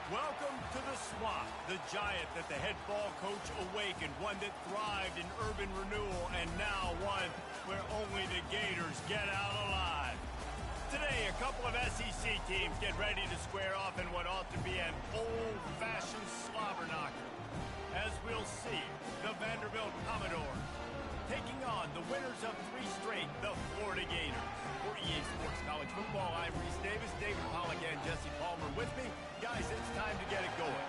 Welcome to the swamp, the giant that the head ball coach awakened, one that thrived in urban renewal, and now one where only the Gators get out alive. Today, a couple of SEC teams get ready to square off in what ought to be an old-fashioned slobber knocker. As we'll see, the Vanderbilt Commodores taking on the winners of 3 straight, the Florida Gators. For EA Sports College Football, I'm Reese Davis, David Pollack, and Jesse Palmer with me. Guys, it's time to get it going.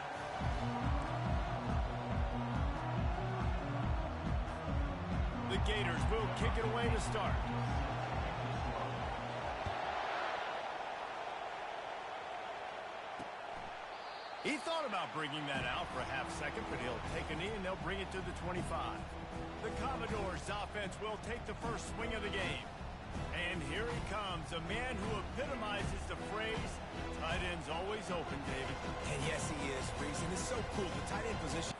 The Gators will kick it away to start. He thought about bringing that out for a half second, but he'll take a knee and they'll bring it to the 25. The Commodores' offense will take the first swing of the game. And here he comes, a man who epitomizes the phrase, tight end's always open, David. And yes, he is, Reese, and it's so cool, the tight end position.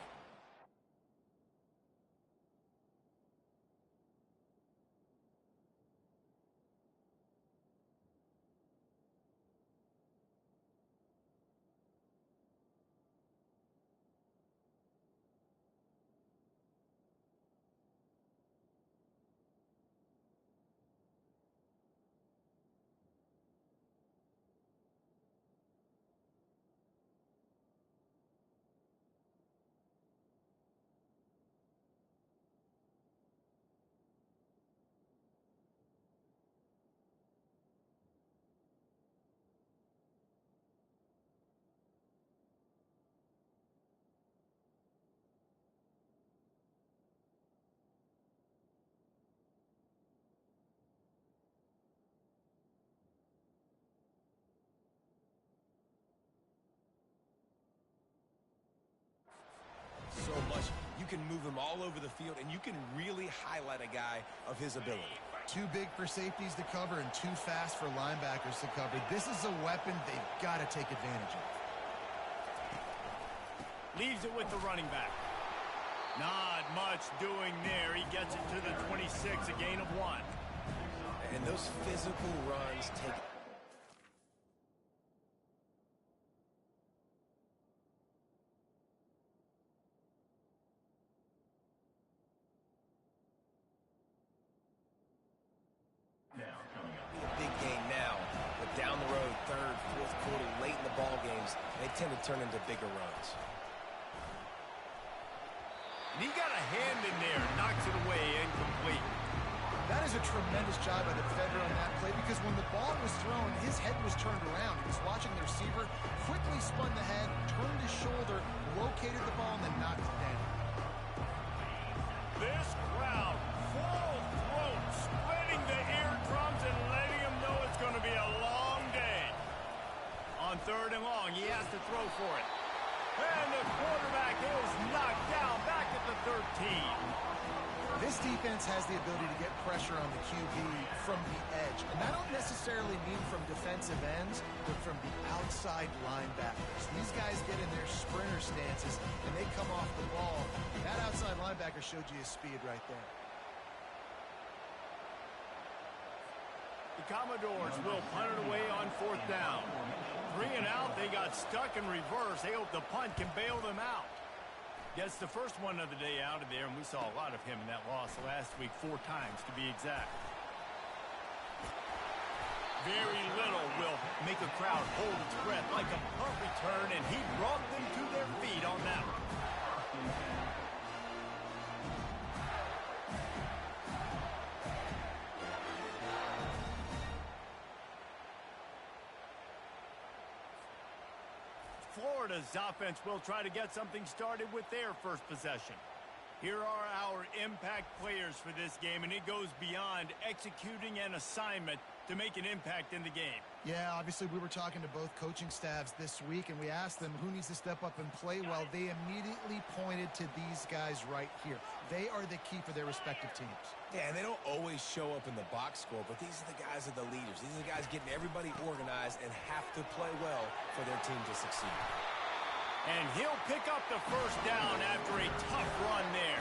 So much. You can move him all over the field, and you can really highlight a guy of his ability. Too big for safeties to cover and too fast for linebackers to cover. This is a weapon they've got to take advantage of. Leaves it with the running back. Not much doing there. He gets it to the 26, a gain of 1. And those physical runs take... Big game now, but down the road, third, fourth quarter, late in the ball games, they tend to turn into bigger runs. And he got a hand in there, knocks it away, incomplete. That is a tremendous job by the defender on that play because when the ball was thrown, his head was turned around. He was watching the receiver, quickly spun the head, turned his shoulder, located the ball, and then knocked it down. This crowd, full throat, splitting the eardrums and letting him know it's going to be a long day. On 3rd and long, he has to throw for it. And the quarterback is knocked down back at the 13. This defense has the ability to get pressure on the QB from the edge. And I don't necessarily mean from defensive ends, but from the outside linebackers. These guys get in their sprinter stances, and they come off the ball. That outside linebacker showed you his speed right there. The Commodores will punt it away on 4th down. 3 and out, they got stuck in reverse. They hope the punt can bail them out. Gets the first one of the day out of there, and we saw a lot of him in that loss last week, 4 times to be exact. Very little will make a crowd hold its breath like a punt return, and he brought them to their feet on that one. Florida's offense will try to get something started with their first possession. Here are our impact players for this game, and it goes beyond executing an assignment to make an impact in the game. Yeah, obviously we were talking to both coaching staffs this week, and we asked them who needs to step up and play well. They immediately pointed to these guys right here. They are the key for their respective teams. Yeah, and they don't always show up in the box score, but these are the guys that are the leaders. These are the guys getting everybody organized and have to play well for their team to succeed. And he'll pick up the first down after a tough run there.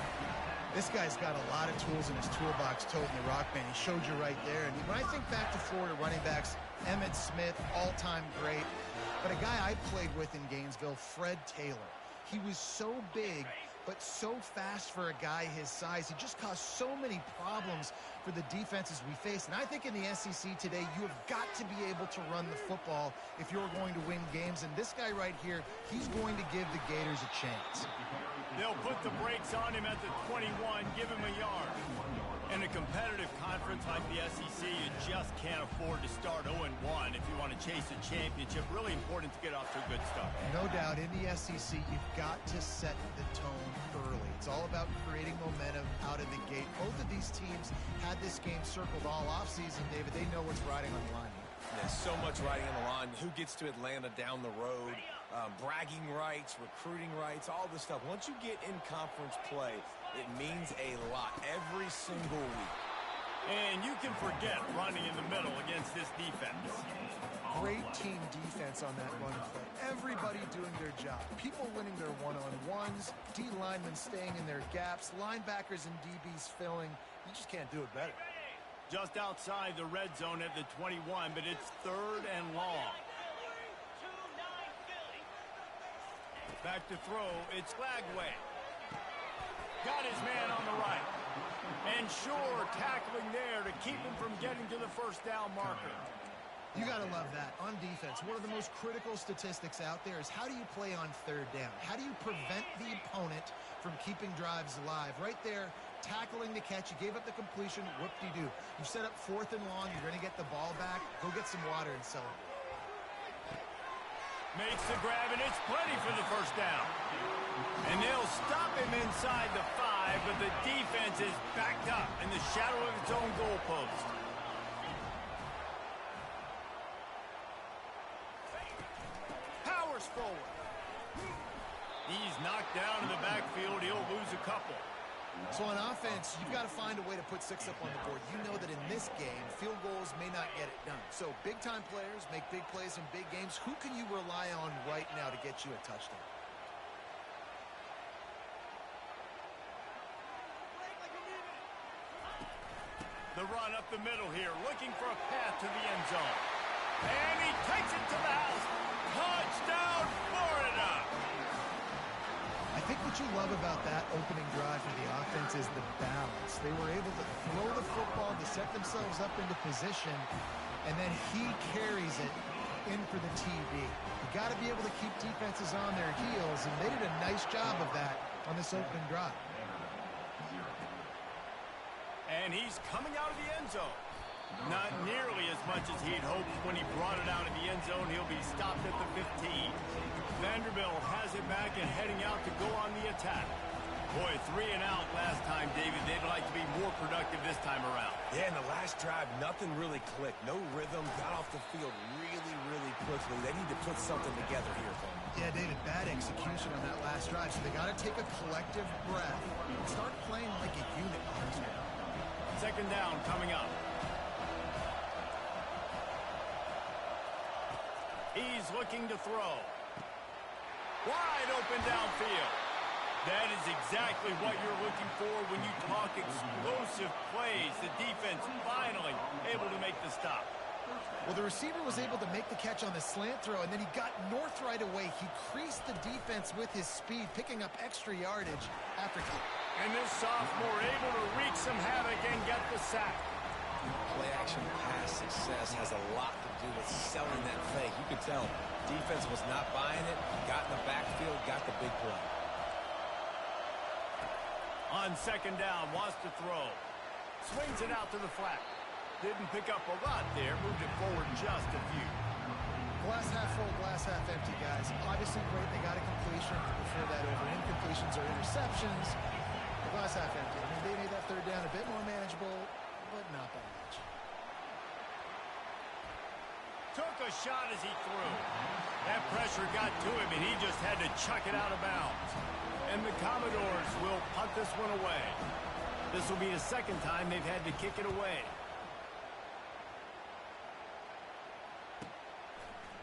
This guy's got a lot of tools in his toolbox, toting the rock, man. He showed you right there. And when I think back to Florida running backs, Emmitt Smith, all-time great. But a guy I played with in Gainesville, Fred Taylor. He was so big, but so fast for a guy his size. He just caused so many problems for the defenses we face. And I think in the SEC today, you have got to be able to run the football if you're going to win games. And this guy right here, he's going to give the Gators a chance. They'll put the brakes on him at the 21, give him a yard. In a competitive conference like the SEC, you just can't afford to start 0-1 if you want to chase a championship. Really important to get off to a good start. No doubt, in the SEC, you've got to set the tone early. It's all about creating momentum out of the gate. Both of these teams had this game circled all offseason, David. They know what's riding on the line here. There's so much riding on the line. Who gets to Atlanta down the road? Bragging rights, recruiting rights, all this stuff. Once you get in conference play, it means a lot every single week. And you can forget running in the middle against this defense. Great team defense on that run play. Everybody doing their job. People winning their one-on-ones, D linemen staying in their gaps, linebackers and DBs filling. You just can't do it better. Just outside the red zone at the 21, but it's 3rd and long. Back to throw, it's Lagway. Got his man on the right. And sure, tackling there to keep him from getting to the first down marker. You got to love that. On defense, one of the most critical statistics out there is how do you play on 3rd down? How do you prevent the opponent from keeping drives alive? Right there, tackling the catch. You gave up the completion. Whoop-de-doo. You set up 4th and long. You're going to get the ball back. Go get some water and celebrate. Makes the grab, and it's plenty for the first down. And they'll stop him inside the 5, but the defense is backed up in the shadow of its own goalpost. Powers forward. He's knocked down in the backfield. He'll lose a couple. So on offense, you've got to find a way to put 6 up on the board. You know that in this game, field goals may not get it done. So big-time players make big plays in big games. Who can you rely on right now to get you a touchdown? The run up the middle here, looking for a path to the end zone. And he takes it to the house. Touchdown, Florida! I think what you love about that opening drive for the offense is the balance. They were able to throw the football to set themselves up into position, and then he carries it in for the TD. You got to be able to keep defenses on their heels, and they did a nice job of that on this opening drive. And he's coming out of the end zone. Not nearly as much as he'd hoped when he brought it out of the end zone. He'll be stopped at the 15. Vanderbilt has it back and heading out to go on the attack. Boy, 3 and out last time, David. They'd like to be more productive this time around. Yeah, in the last drive, nothing really clicked. No rhythm, got off the field really quickly. They need to put something together here, Coleman. Yeah, David, bad execution on that last drive. So they got to take a collective breath and start playing like a unit on this one. 2nd down coming up. He's looking to throw. Wide open downfield. That is exactly what you're looking for when you talk explosive plays. The defense finally able to make the stop. Well, the receiver was able to make the catch on the slant throw, and then he got north right away. He creased the defense with his speed, picking up extra yardage after catch. And this sophomore able to wreak some havoc and get the sack. Play-action pass success has a lot to do with selling that fake. You could tell defense was not buying it. Got in the backfield, got the big play. On 2nd down, wants to throw. Swings it out to the flat. Didn't pick up a lot there. Moved it forward just a few. Glass half full, glass half empty, guys. Obviously great they got a completion. Prefer that over incompletions or interceptions. The glass half empty. I mean, they made that 3rd down a bit more manageable, but not by much. Took a shot as he threw. That pressure got to him, and he just had to chuck it out of bounds. And the Commodores will punt this one away. This will be the 2nd time they've had to kick it away.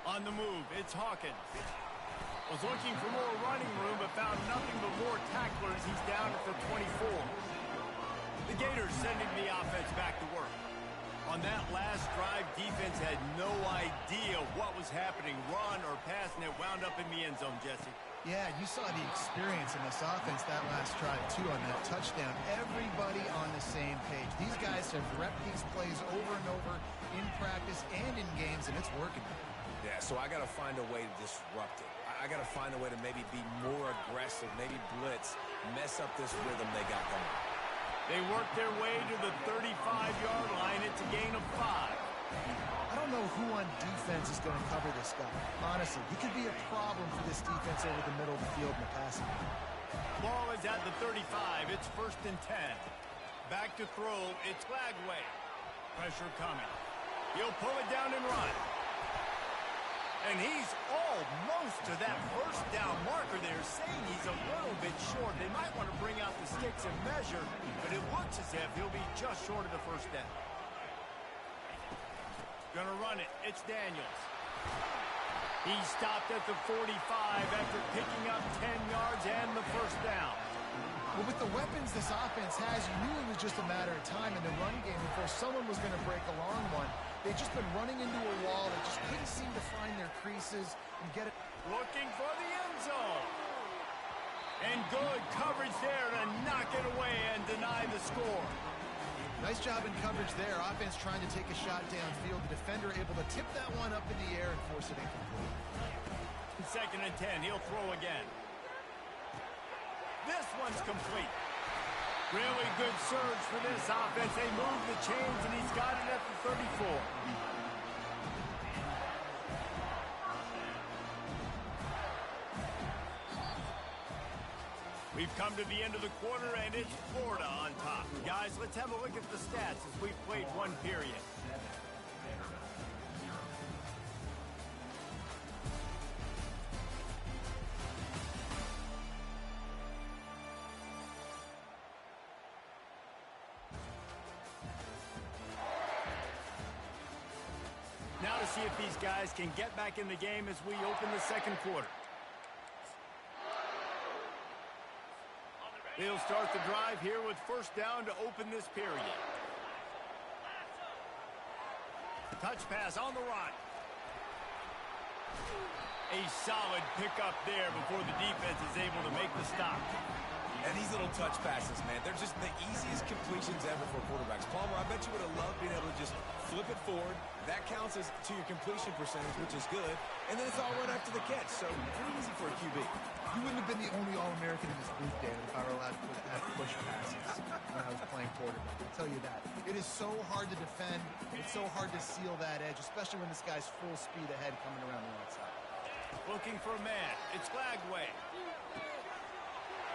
On the move, it's Hawkins. Was looking for more running room, but found nothing but more tacklers. He's down at the 24. The Gators sending the offense back to work. On that last drive, defense had no idea what was happening. Run or pass, and it wound up in the end zone, Jesse. Yeah, you saw the experience in this offense that last drive, too, on that touchdown. Everybody on the same page. These guys have repped these plays over and over in practice and in games, and it's working. Yeah, so I got to find a way to disrupt it. I got to find a way to maybe be more aggressive, maybe blitz, mess up this rhythm they got going. They work their way to the 35-yard line. It's a gain of 5. I don't know who on defense is going to cover this guy. Honestly, he could be a problem for this defense over the middle of the field in the passing game. Ball is at the 35. It's 1st and 10. Back to throw. It's Flagway. Pressure coming. He'll pull it down and run. And he's almost to that first down marker there, saying he's a little bit short. They might want to bring out the sticks and measure, but it looks as if he'll be just short of the first down. Gonna run it. It's Daniels. He stopped at the 45 after picking up 10 yards and the first down. Well, with the weapons this offense has, you knew it was just a matter of time in the run game before someone was going to break a long one. They've just been running into a wall. They just couldn't seem to find their creases and get it. Looking for the end zone. And good coverage there to knock it away and deny the score. Nice job in coverage there. Offense trying to take a shot downfield. The defender able to tip that one up in the air and force it incomplete. 2nd and 10. He'll throw again. This one's complete. Really good surge for this offense. They move the chains, and he's got it at the 34. We've come to the end of the quarter, and it's Florida on top. Guys, let's have a look at the stats as we've played one period. Now to see if these guys can get back in the game as we open the second quarter. They'll start the drive here with first down to open this period. Touch pass on the run. A solid pickup there before the defense is able to make the stop. And these little touch passes, man, they're just the easiest completions ever for quarterbacks. Palmer, I bet you would have loved being able to just flip it forward. That counts as to your completion percentage, which is good. And then it's all right after the catch, so pretty easy for a QB. You wouldn't have been the only All-American in this booth, Dan, if I were allowed to have push passes when I was playing quarterback. I'll tell you that. It is so hard to defend. It's so hard to seal that edge, especially when this guy's full speed ahead coming around the outside. Looking for a man. It's Flagway.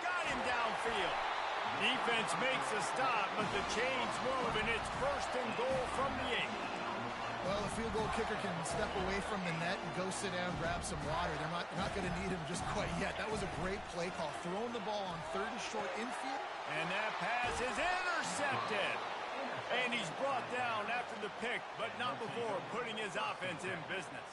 Got him downfield. Defense makes a stop, but the chains move, and it's 1st and goal from the 8. Well, a field goal kicker can step away from the net and go sit down, grab some water. They're not going to need him just quite yet. That was a great play call. Throwing the ball on 3rd and short infield. And that pass is intercepted. And he's brought down after the pick, but not before putting his offense in business.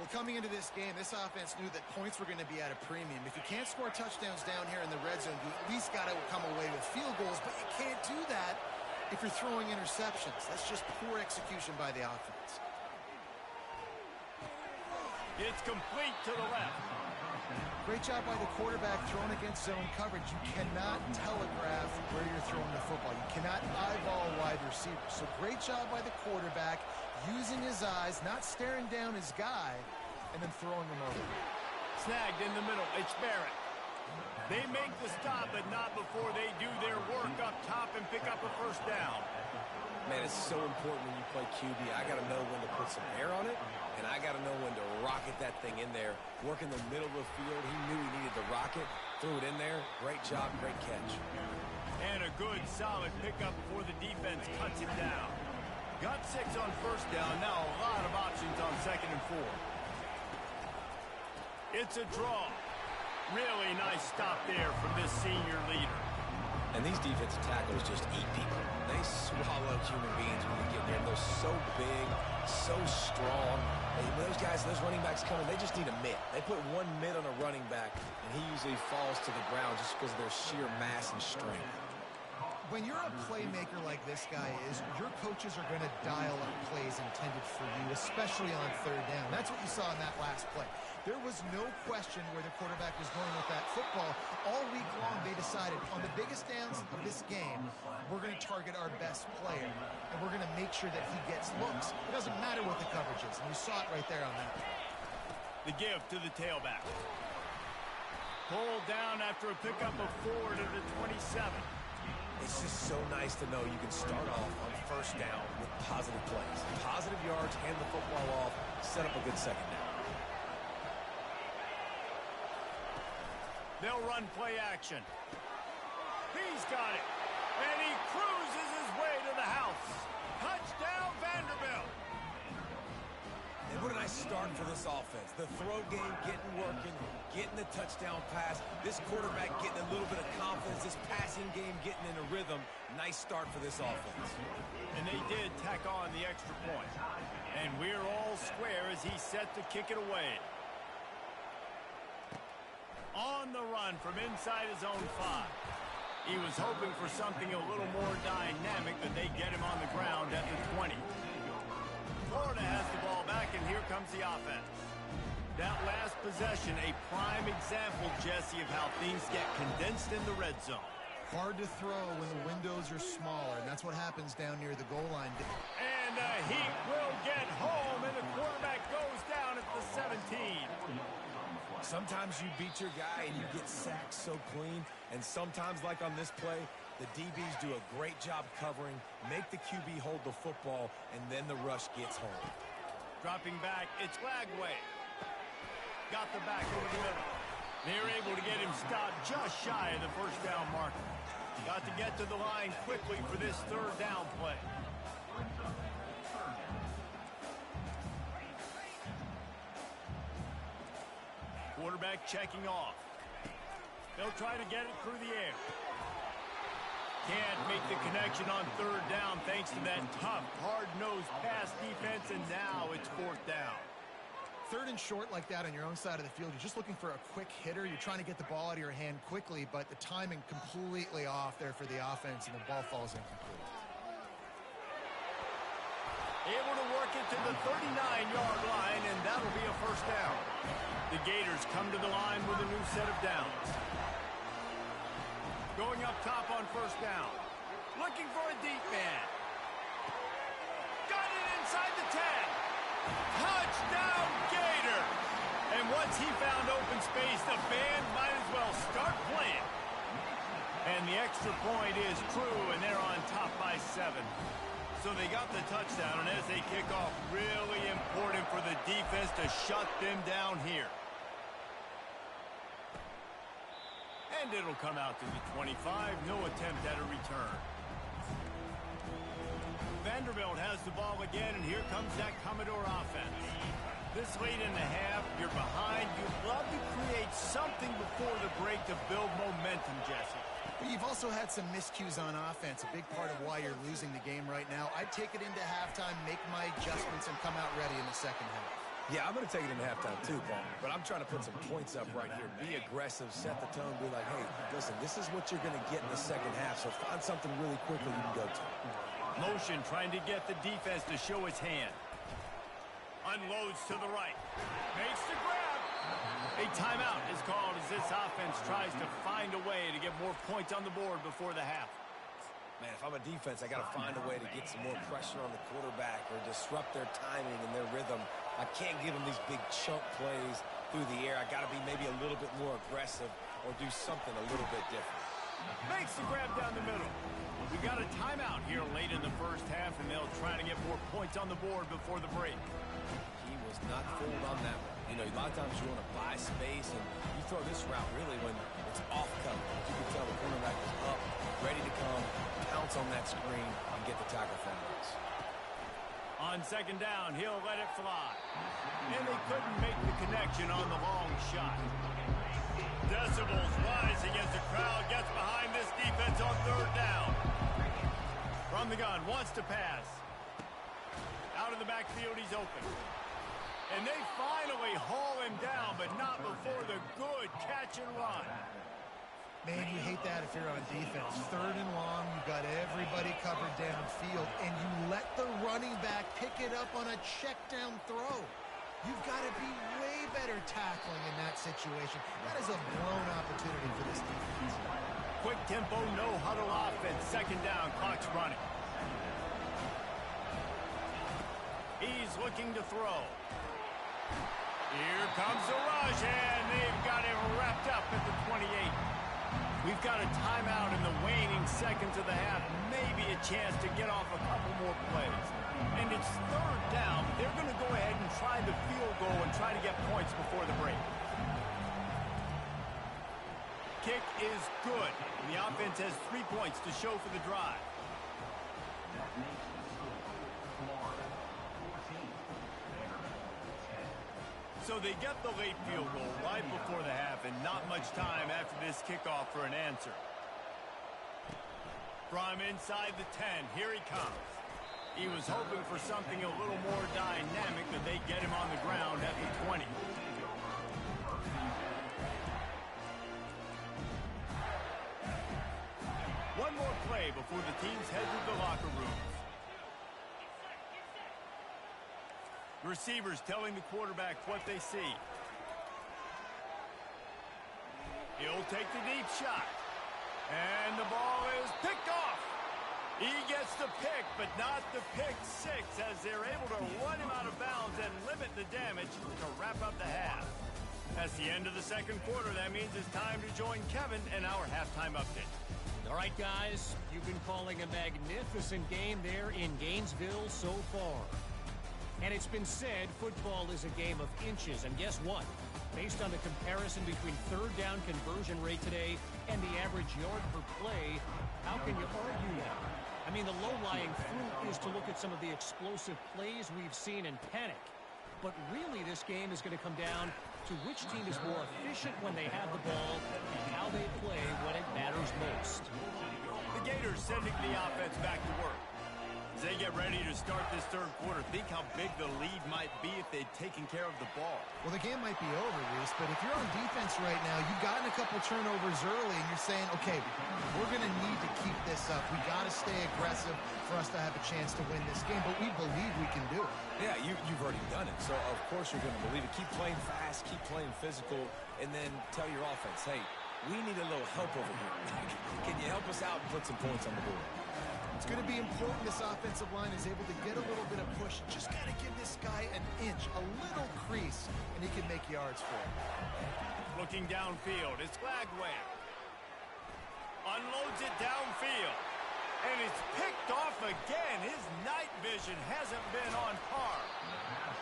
Well, coming into this game, this offense knew that points were going to be at a premium. If you can't score touchdowns down here in the red zone, you at least got to come away with field goals, but you can't do that if you're throwing interceptions. That's just poor execution by the offense. It's complete to the left. Great job by the quarterback throwing against zone coverage. You cannot telegraph where you're throwing the football. You cannot eyeball wide receivers. So great job by the quarterback using his eyes, not staring down his guy, and then throwing him over. Snagged in the middle. It's Barrett. They make the stop, but not before they do their work up top and pick up a first down. Man, it's so important when you play QB. I got to know when to put some air on it, and I got to know when to rocket that thing in there. Work in the middle of the field. He knew he needed to rocket. Threw it in there. Great job, great catch. And a good, solid pickup before the defense cuts it down. Got 6 on first down. Now a lot of options on 2nd and 4. It's a draw. Really nice stop there from this senior leader. And these defensive tackles just eat people. They swallow human beings when you get there. They're so big, so strong. And those guys, those running backs coming, they just need a mitt. They put one mitt on a running back, and he usually falls to the ground just because of their sheer mass and strength. When you're a playmaker like this guy is, your coaches are going to dial up plays intended for you, especially on third down. That's what you saw in that last play. There was no question where the quarterback was going with that football. All week long, they decided on the biggest downs of this game, we're going to target our best player, and we're going to make sure that he gets looks. It doesn't matter what the coverage is, and you saw it right there on that. The give to the tailback. Pulled down after a pickup of 4 to the 27. It's just so nice to know you can start off on first down with positive plays. Positive yards, hand the football off, set up a good second down. They'll run play action. He's got it. And he cruises his way to the house. Touchdown, Vanderbilt. And what a nice start for this offense. The throw game getting working, getting the touchdown pass. This quarterback getting a little bit of confidence. This passing game getting in a rhythm. Nice start for this offense. And they did tack on the extra point. And we're all square as he's set to kick it away. On the run from inside his own 5. He was hoping for something a little more dynamic, but they get him on the ground at the 20. Florida has the ball back, and here comes the offense. That last possession, a prime example, Jesse, of how things get condensed in the red zone. Hard to throw when the windows are smaller, and that's what happens down near the goal line. And the Heat will get home, and the quarterback goes down at the 17. Sometimes you beat your guy and you get sacked so clean, and sometimes, like on this play, the DBs do a great job covering, make the QB hold the football, and then the rush gets home. Dropping back, it's Lagway. Got the back over the middle. They're able to get him stopped just shy of the first down marker. Got to get to the line quickly for this third down play. Quarterback checking off. They'll try to get it through the air. Can't make the connection on third down thanks to that tough, hard-nosed pass defense, and now it's fourth down. Third and short like that on your own side of the field, you're just looking for a quick hitter. You're trying to get the ball out of your hand quickly, but the timing completely off there for the offense, and the ball falls incomplete. Able to work it to the 39-yard line, and that'll be a first down. The Gators come to the line with a new set of downs. Going up top on first down. Looking for a deep man. Got it inside the 10. Touchdown, Gator! And once he found open space, the band might as well start playing. And the extra point is true, and they're on top by 7. So they got the touchdown, and as they kick off, really important for the defense to shut them down here. And it'll come out to the 25. No attempt at a return. Vanderbilt has the ball again, and here comes that Commodore offense. This late in the half, you're behind. You'd love to create something before the break to build momentum, Jesse. But you've also had some miscues on offense, a big part of why you're losing the game right now. I'd take it into halftime, make my adjustments, and come out ready in the second half. Yeah, I'm going to take it in halftime too, Paul. But I'm trying to put some points up right here. Be aggressive, set the tone, be like, hey, listen, this is what you're going to get in the second half, so find something really quickly you can go to. Motion trying to get the defense to show its hand. Unloads to the right. Makes the grab. A timeout is called as this offense tries to find a way to get more points on the board before the half. Man, if I'm a defense, I got to find a way to get some more pressure on the quarterback or disrupt their timing and their rhythm. I can't give them these big chunk plays through the air. I got to be maybe a little bit more aggressive or do something a little bit different. Makes the grab down the middle. We got a timeout here late in the first half, and they'll try to get more points on the board before the break. He was not fooled on that one. You know, a lot of times you want to buy space, and you throw this route really when it's off coverage. You can tell the cornerback is up, ready to come, pounce on that screen, and get the tackle for us. On second down, he'll let it fly. And they couldn't make the connection on the long shot. Decibels rising as the crowd gets behind this defense on third down. From the gun, wants to pass. Out of the backfield, he's open. And they finally haul him down, but not before the good catch and run. Man, you hate that if you're on defense. 3rd and long, you got everybody covered downfield, and you let the running back pick it up on a check down throw. You've got to be way better tackling in that situation. That is a blown opportunity for this defense. Quick tempo, no huddle offense. 2nd down, clock's running. He's looking to throw. Here comes the rush, and they've got him wrapped up at the 28. We've got a timeout in the waning seconds of the half. Maybe a chance to get off a couple more plays. And it's 3rd down. They're going to go ahead and try the field goal and try to get points before the break. Kick is good. And the offense has 3 points to show for the drive. So they get the late field goal right before the half, and not much time after this kickoff for an answer. From inside the 10, here he comes. He was hoping for something a little more dynamic, but they get him on the ground at the 20. One more play before the teams head to the locker rooms. Receivers telling the quarterback what they see. He'll take the deep shot. And the ball is picked off. He gets the pick, but not the pick 6, as they're able to run him out of bounds and limit the damage to wrap up the half. That's the end of the 2nd quarter. That means it's time to join Kevin and our halftime update. All right, guys, you've been calling a magnificent game there in Gainesville so far. And it's been said football is a game of inches. And guess what? Based on the comparison between 3rd down conversion rate today and the average yard per play, how can you argue that? I mean, the low-lying fruit is to look at some of the explosive plays we've seen and panic. But really, this game is going to come down to which team is more efficient when they have the ball and how they play when it matters most. The Gators sending the offense back to work. As they get ready to start this 3rd quarter, think how big the lead might be if they'd taken care of the ball. Well, the game might be over, Reese, but if you're on defense right now, you've gotten a couple turnovers early, and you're saying, okay, we're going to need to keep this up. We got to stay aggressive for us to have a chance to win this game, but we believe we can do it. Yeah, you've already done it, so of course you're going to believe it. Keep playing fast, keep playing physical, and then tell your offense, hey, we need a little help over here. Can you help us out and put some points on the board? It's going to be important this offensive line is able to get a little bit of push. Just got to give this guy an inch, a little crease, and he can make yards for it. Looking downfield, it's Glagway. Unloads it downfield. And it's picked off again. His night vision hasn't been on par.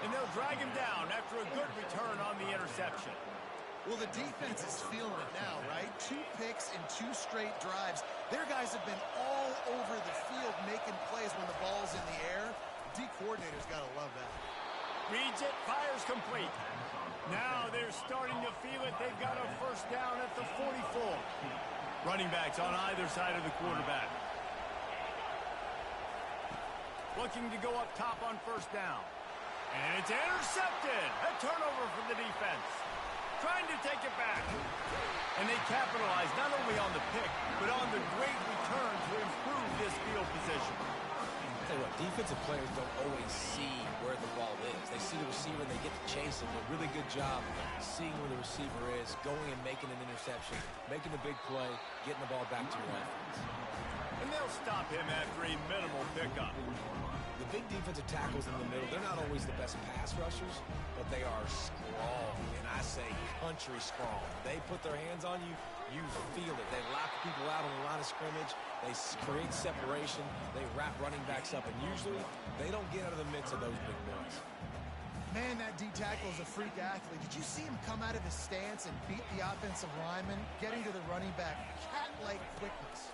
And they'll drag him down after a good return on the interception. Well, the defense is feeling it now, right? 2 picks in 2 straight drives. Their guys have been all over the field making plays when the ball's in the air. D coordinator's got to love that. Reads it, fires complete. Now they're starting to feel it. They've got a 1st down at the 44. Running backs on either side of the quarterback. Looking to go up top on 1st down. And it's intercepted. A turnover for the defense. Trying to take it back. And they capitalize not only on the pick, but on the great return to improve this field position. I'll tell you what, defensive players don't always see where the ball is. They see the receiver and they get to chase him. A really good job seeing where the receiver is, going and making an interception, making a big play, getting the ball back to your offense. And they'll stop him after a minimal pickup. The big defensive tackles in the middle, they're not always the best pass rushers, but they are strong, and I say country strong. They put their hands on you, you feel it. They lock people out on the line of scrimmage. They create separation. They wrap running backs up, and usually they don't get out of the mix of those big boys. Man, that D tackle is a freak athlete. Did you see him come out of his stance and beat the offensive lineman, getting to the running back? Cat-like quickness.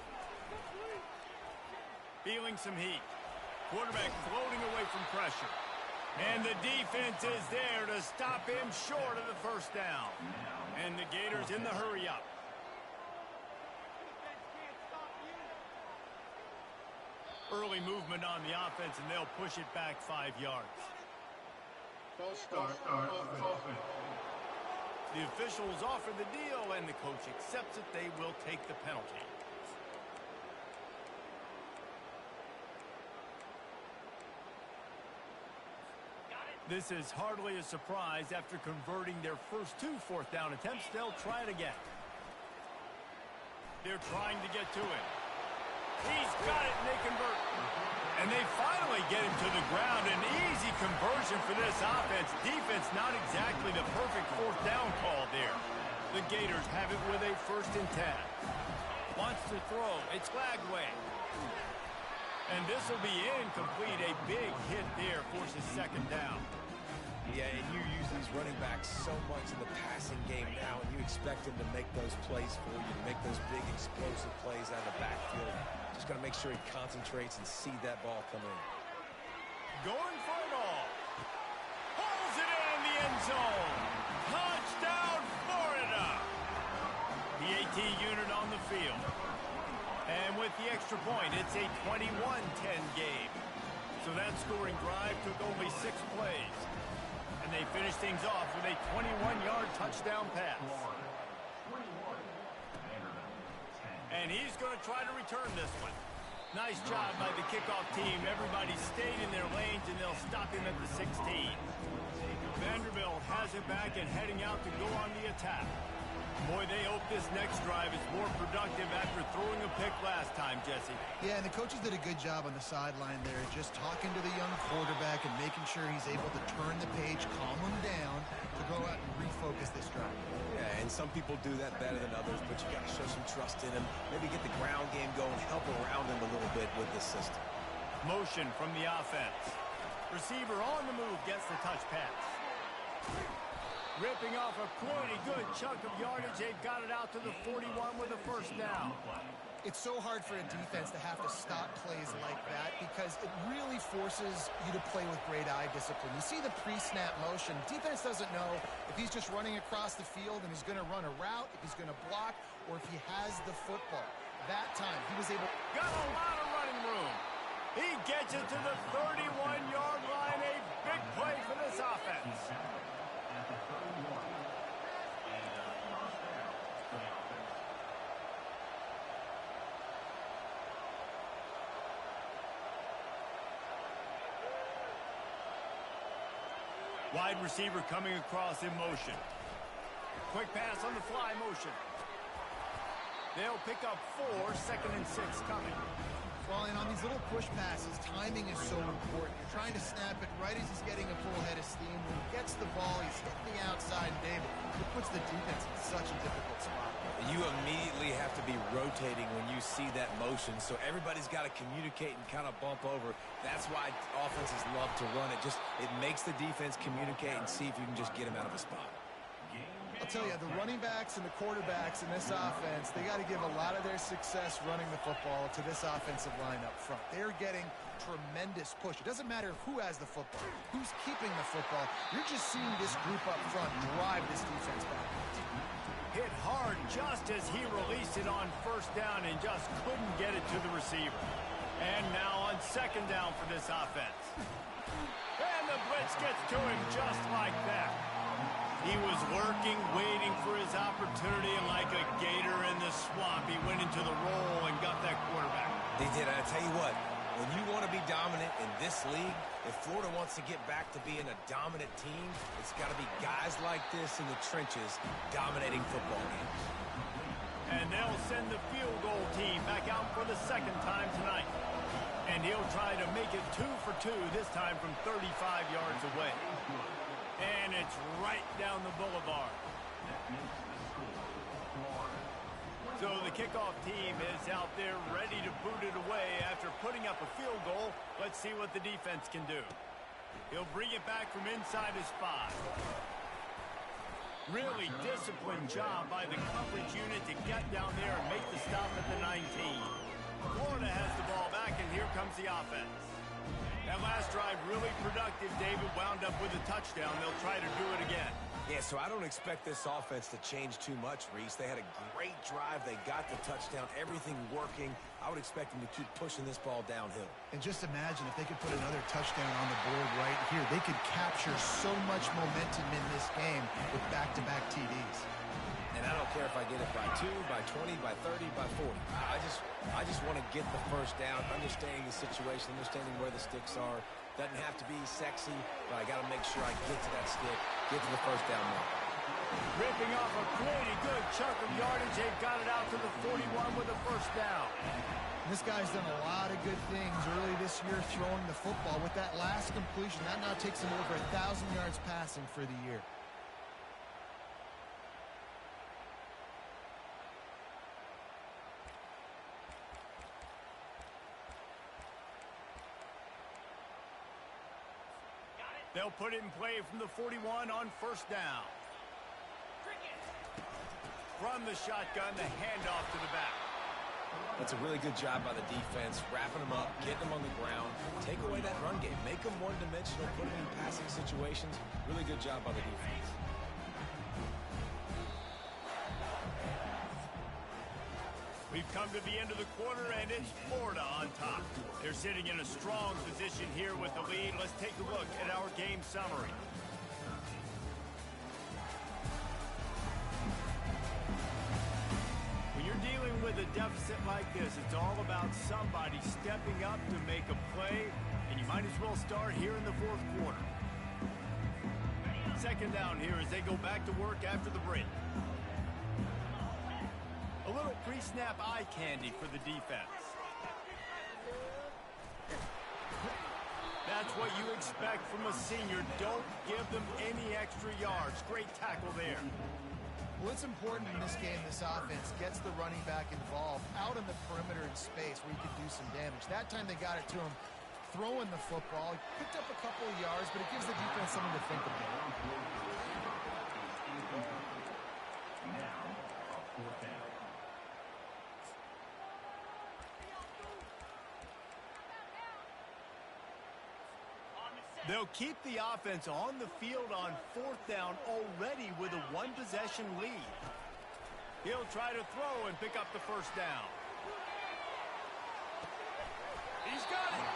Feeling some heat. Quarterback floating away from pressure. And the defense is there to stop him short of the 1st down. And the Gators in the hurry-up. Early movement on the offense, and they'll push it back 5 yards. The officials offer the deal, and the coach accepts that they will take the penalty. This is hardly a surprise. After converting their first 2 fourth-down attempts, they'll try it again. They're trying to get to it. He's got it, and they convert. And they finally get him to the ground. An easy conversion for this offense. Defense not exactly the perfect fourth-down call there. The Gators have it with a 1st and 10. Wants to throw. It's flagged away. And this will be incomplete. A big hit there forces 2nd down. Yeah, and you use these running backs so much in the passing game now, and you expect them to make those plays for you, to make those big explosive plays out of the backfield. Just got to make sure he concentrates and see that ball come in. Going for it all. Pulls it in the end zone. Touchdown, Florida. The AT unit on the field. And with the extra point, it's a 21-10 game. So that scoring drive took only 6 plays. And they finished things off with a 21-yard touchdown pass. And he's going to try to return this one. Nice job by the kickoff team. Everybody stayed in their lanes, and they'll stop him at the 16. Vanderbilt has it back and heading out to go on the attack. Boy, they hope this next drive is more productive after throwing a pick last time, Jesse. Yeah, and the coaches did a good job on the sideline there, just talking to the young quarterback and making sure he's able to turn the page, calm him down, to go out and refocus this drive. Yeah, and some people do that better than others, but you got to show some trust in him. Maybe get the ground game going, help around him a little bit with this system. Motion from the offense. Receiver on the move gets the touch pass. Ripping off a pretty good chunk of yardage. They've got it out to the 41 with a 1st down. It's so hard for a defense to have to stop plays like that because it really forces you to play with great eye discipline. You see the pre-snap motion. Defense doesn't know if he's just running across the field and he's going to run a route, if he's going to block, or if he has the football. That time, he was able... Got a lot of running room. He gets it to the 31-yard line. A big play for this offense. Wide receiver coming across in motion. Quick pass on the fly motion. They'll pick up 4, 2nd and 6 coming. Well, and on these little push passes, timing is so important. You're trying to snap it right as he's getting a full head of steam. When he gets the ball, he's hitting the outside, David. It puts the defense in such a difficult spot. You immediately have to be rotating when you see that motion, so everybody's got to communicate and kind of bump over. That's why offenses love to run it. It makes the defense communicate and see if you can just get him out of a spot. I'll tell you, the running backs and the quarterbacks in this offense, they got to give a lot of their success running the football to this offensive line up front. They're getting tremendous push. It doesn't matter who has the football, who's keeping the football. You're just seeing this group up front drive this defense back. Hit hard just as he released it on 1st down and just couldn't get it to the receiver. And now on 2nd down for this offense. And the blitz gets to him just like that. He was lurking, waiting for his opportunity, and like a gator in the swamp, he went into the roll and got that quarterback. He did. I tell you what, when you want to be dominant in this league, if Florida wants to get back to being a dominant team, it's got to be guys like this in the trenches dominating football games. And they'll send the field goal team back out for the 2nd time tonight. And he'll try to make it 2 for 2, this time from 35 yards away. And it's right down the boulevard. So the kickoff team is out there ready to boot it away after putting up a field goal. Let's see what the defense can do. He'll bring it back from inside his 5. Really disciplined job by the coverage unit to get down there and make the stop at the 19. Florida has the ball back, and here comes the offense. That last drive really productive. David wound up with a touchdown. They'll try to do it again. Yeah, so I don't expect this offense to change too much, Reese. They had a great drive. They got the touchdown, everything working. I would expect them to keep pushing this ball downhill. And just imagine if they could put another touchdown on the board right here. They could capture so much momentum in this game with back-to-back TDs. And I don't care if I get it by 2, by 20, by 30, by 40. I just want to get the first down, understanding the situation, understanding where the sticks are. Doesn't have to be sexy, but I got to make sure I get to that stick, get to the first down mark. Ripping off a pretty good chunk of yardage. They've got it out to the 41 with a first down. This guy's done a lot of good things early this year throwing the football. With that last completion, that now takes him over 1,000 yards passing for the year. They'll put it in play from the 41 on first down. From the shotgun, the handoff to the back. That's a really good job by the defense, wrapping them up, getting them on the ground, take away that run game, make them one-dimensional, put them in passing situations. Really good job by the defense. We've come to the end of the quarter, and it's Florida on top. They're sitting in a strong position here with the lead. Let's take a look at our game summary. When you're dealing with a deficit like this, it's all about somebody stepping up to make a play, and you might as well start here in the fourth quarter. Second down here as they go back to work after the break. A little pre-snap eye candy for the defense. That's what you expect from a senior. Don't give them any extra yards. Great tackle there. Well, it's important in this game, this offense gets the running back involved out on the perimeter in space where he could do some damage. That time they got it to him throwing the football. He picked up a couple of yards, but it gives the defense something to think about. They'll keep the offense on the field on fourth down already with a one-possession lead. He'll try to throw and pick up the first down. He's got it.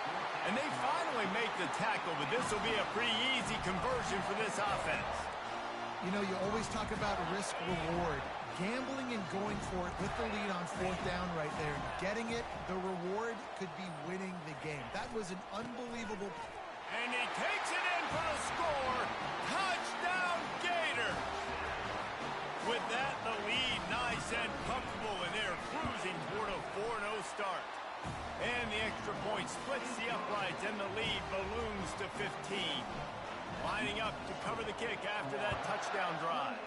And they finally make the tackle, but this will be a pretty easy conversion for this offense. You know, you always talk about risk-reward. Gambling and going for it with the lead on fourth down right there. Getting it, the reward could be winning the game. That was an unbelievable. And he takes it in for the score. Touchdown, Gator. With that, the lead nice and comfortable, and they're cruising toward a 4-0 start. And the extra point splits the uprights, and the lead balloons to 15. Lining up to cover the kick after that touchdown drive.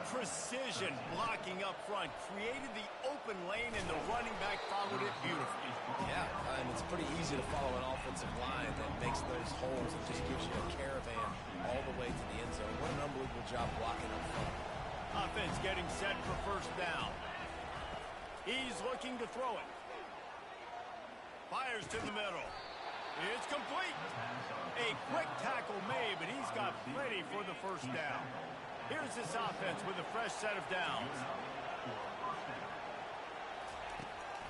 Precision blocking up front created the open lane, and the running back followed it beautifully. Yeah, and it's pretty easy to follow an offensive line that makes those holes and just gives you a caravan all the way to the end zone. What an unbelievable job blocking up front. Offense getting set for first down. He's looking to throw it. Fires to the middle. It's complete. A quick tackle made, but he's got plenty for the first down. Here's this offense with a fresh set of downs.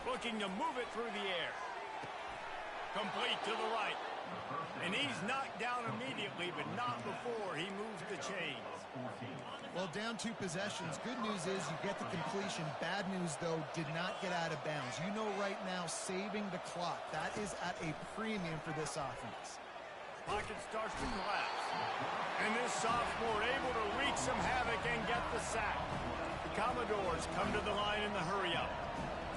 Looking to move it through the air. Complete to the right. And he's knocked down immediately, but not before he moves the chains. Well, down 2 possessions. Good news is you get the completion. Bad news, though, did not get out of bounds. You know right now, saving the clock. That is at a premium for this offense. Pocket starts to collapse. And this sophomore able to wreak some havoc and get the sack. The Commodores come to the line in the hurry-up.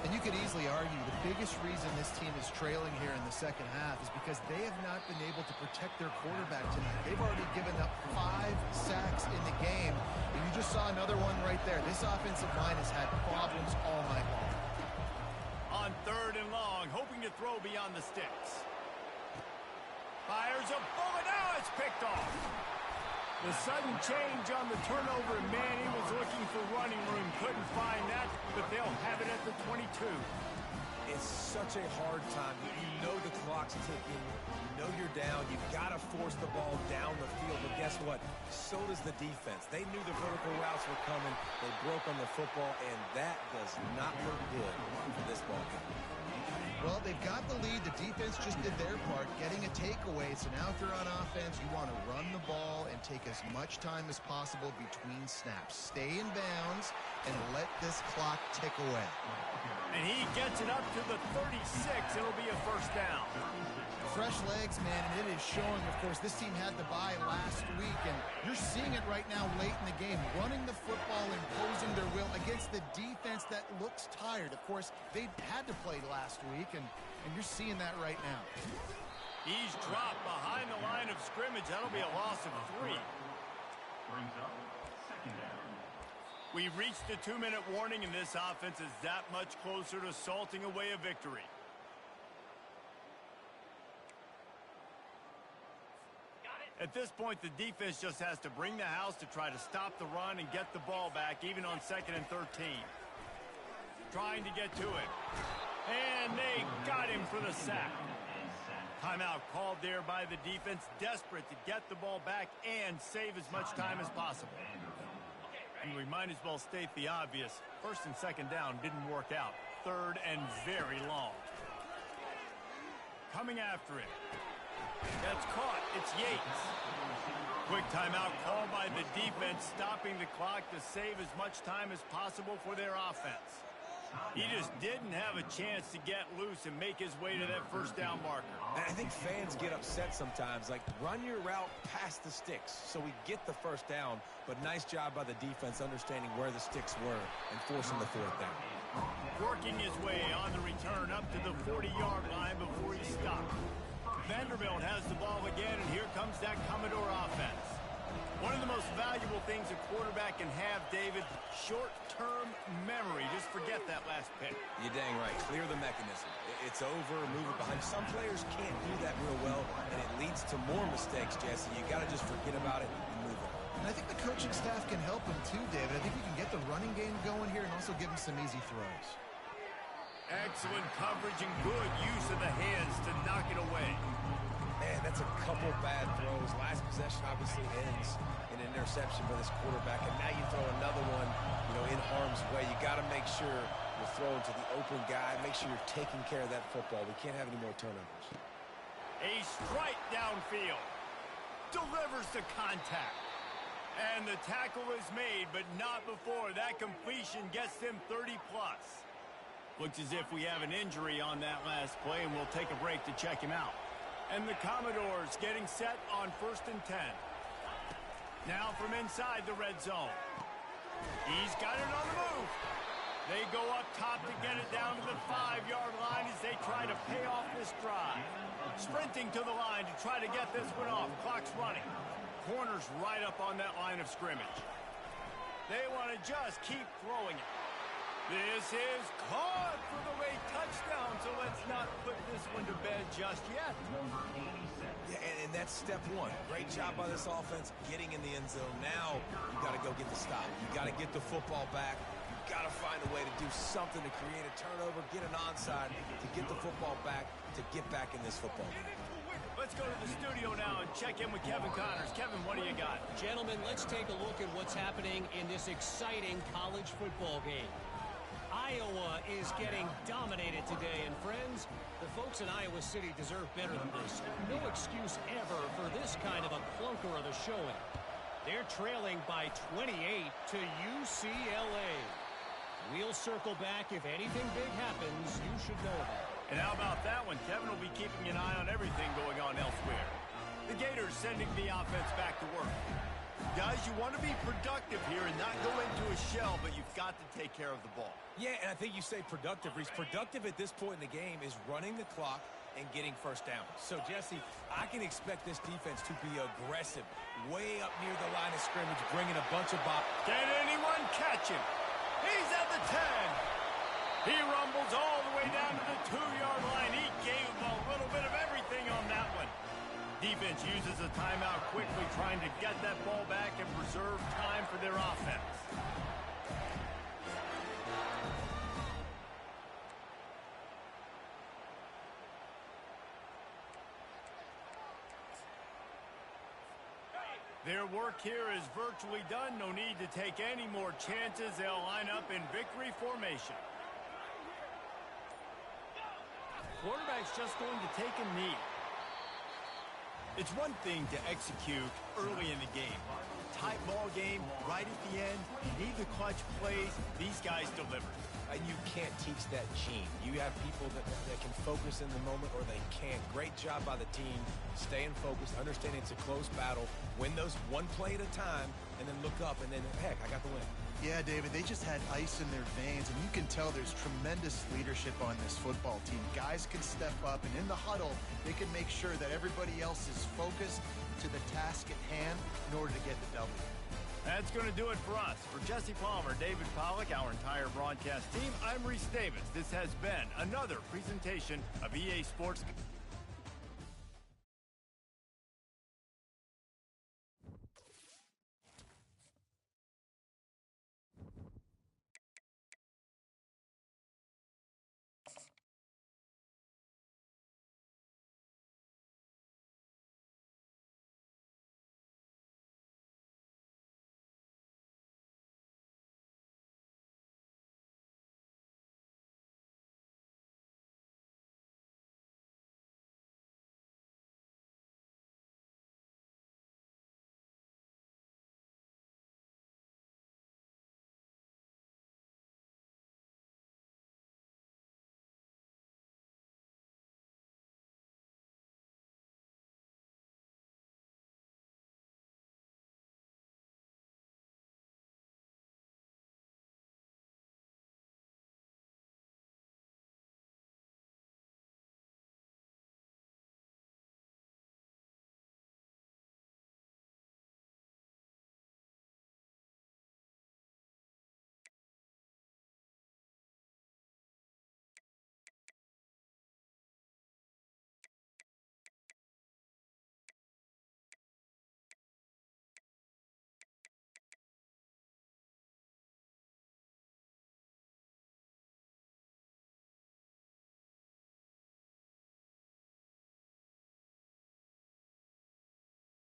And you could easily argue the biggest reason this team is trailing here in the second half is because they have not been able to protect their quarterback tonight. They've already given up 5 sacks in the game, and you just saw another one right there. This offensive line has had problems all night long. On third and long, hoping to throw beyond the sticks. Fires a bullet. Now it's picked off. The sudden change on the turnover, and man, he was looking for running room. Couldn't find that, but they'll have it at the 22. It's such a hard time. You know the clock's ticking. You know you're down. You've got to force the ball down the field. But guess what? So does the defense. They knew the vertical routes were coming. They broke on the football, and that does not look good for this ball game. Well, they've got the lead. The defense just did their part, getting a takeaway. So now if you're on offense, you want to run the ball and take as much time as possible between snaps. Stay in bounds and let this clock tick away. And he gets it up to the 36. It'll be a first down. Fresh legs, man, and it is showing. Of course, this team had the bye last week, and you're seeing it right now late in the game. Running the football, imposing their will against the defense that looks tired. Of course, they had to play last week, and you're seeing that right now. He's dropped behind the line of scrimmage. That'll be a loss of 3. We've reached the 2-minute warning, and this offense is that much closer to salting away a victory. At this point, the defense just has to bring the house to try to stop the run and get the ball back, even on 2nd and 13. Trying to get to it. And they got him for the sack. Timeout called there by the defense, desperate to get the ball back and save as much time as possible. And we might as well state the obvious. 1st and 2nd down didn't work out. 3rd and very long. Coming after it. That's caught. It's Yates. Quick timeout called by the defense, stopping the clock to save as much time as possible for their offense. He just didn't have a chance to get loose and make his way to that first down marker. And I think fans get upset sometimes, like run your route past the sticks so we get the first down, but nice job by the defense understanding where the sticks were and forcing the 4th down. Working his way on the return up to the 40-yard line before he stopped. Vanderbilt has the ball again, and here comes that Commodore offense. One of the most valuable things a quarterback can have, David, short-term memory. Just forget that last pick. You're dang right. Clear the mechanism. It's over, move it behind. Some players can't do that real well, and it leads to more mistakes, Jesse. You got to just forget about it and move on. And I think the coaching staff can help him too, David. I think we can get the running game going here and also give him some easy throws. Excellent coverage and good use of the hands to knock it away. Man, that's a couple bad throws. Last possession obviously ends in an interception for this quarterback, and now you throw another one, in harm's way. You got to make sure you're throwing to the open guy. Make sure you're taking care of that football. We can't have any more turnovers. A strike downfield. Delivers the contact. And the tackle is made, but not before that completion gets them 30-plus. Looks as if we have an injury on that last play, and we'll take a break to check him out. And the Commodores getting set on 1st and 10. Now from inside the red zone. He's got it on the move. They go up top to get it down to the 5-yard line as they try to pay off this drive. Sprinting to the line to try to get this one off. Clock's running. Corner's right up on that line of scrimmage. They want to just keep throwing it. This is caught for the late touchdown, so let's not put this one to bed just yet. Yeah, and that's step 1. Great job by this offense getting in the end zone. Now you got to go get the stop. You got to get the football back. You got to find a way to do something to create a turnover, get an onside, to get the football back, to get back in this football game. Let's go to the studio now and check in with Kevin Connors. Kevin, what do you got? Gentlemen, let's take a look at what's happening in this exciting college football game. Iowa is getting dominated today, and friends, the folks in Iowa City deserve better than this. No excuse ever for this kind of a clunker of a showing. They're trailing by 28 to UCLA. We'll circle back if anything big happens. You should know about it. And how about that one? Kevin will be keeping an eye on everything going on elsewhere. The Gators sending the offense back to work. Guys, you want to be productive here and not go into a shell, but you've got to take care of the ball. Yeah, and I think you say productive, Reese. Productive at this point in the game is running the clock and getting first down. So, Jesse, I can expect this defense to be aggressive, way up near the line of scrimmage, bringing a bunch of bop. Can anyone catch him? He's at the 10. He rumbles all the way down to the 2-yard line. He gave a little bit of everything on that one. Defense uses a timeout quickly, trying to get that ball back and preserve time for their offense. Their work here is virtually done. No need to take any more chances. They'll line up in victory formation. Quarterback's just going to take a knee. It's one thing to execute early in the game. Tight ball game, right at the end. You need the clutch plays. These guys deliver. And you can't teach that gene. You have people that can focus in the moment or they can't. Great job by the team, staying focused, understanding it's a close battle, win those one play at a time, and then look up, and then, heck, I got the win. Yeah, David, they just had ice in their veins, and you can tell there's tremendous leadership on this football team. Guys can step up, and in the huddle, they can make sure that everybody else is focused to the task at hand in order to get the W. That's going to do it for us. For Jesse Palmer, David Pollack, our entire broadcast team, I'm Reese Davis. This has been another presentation of EA Sports.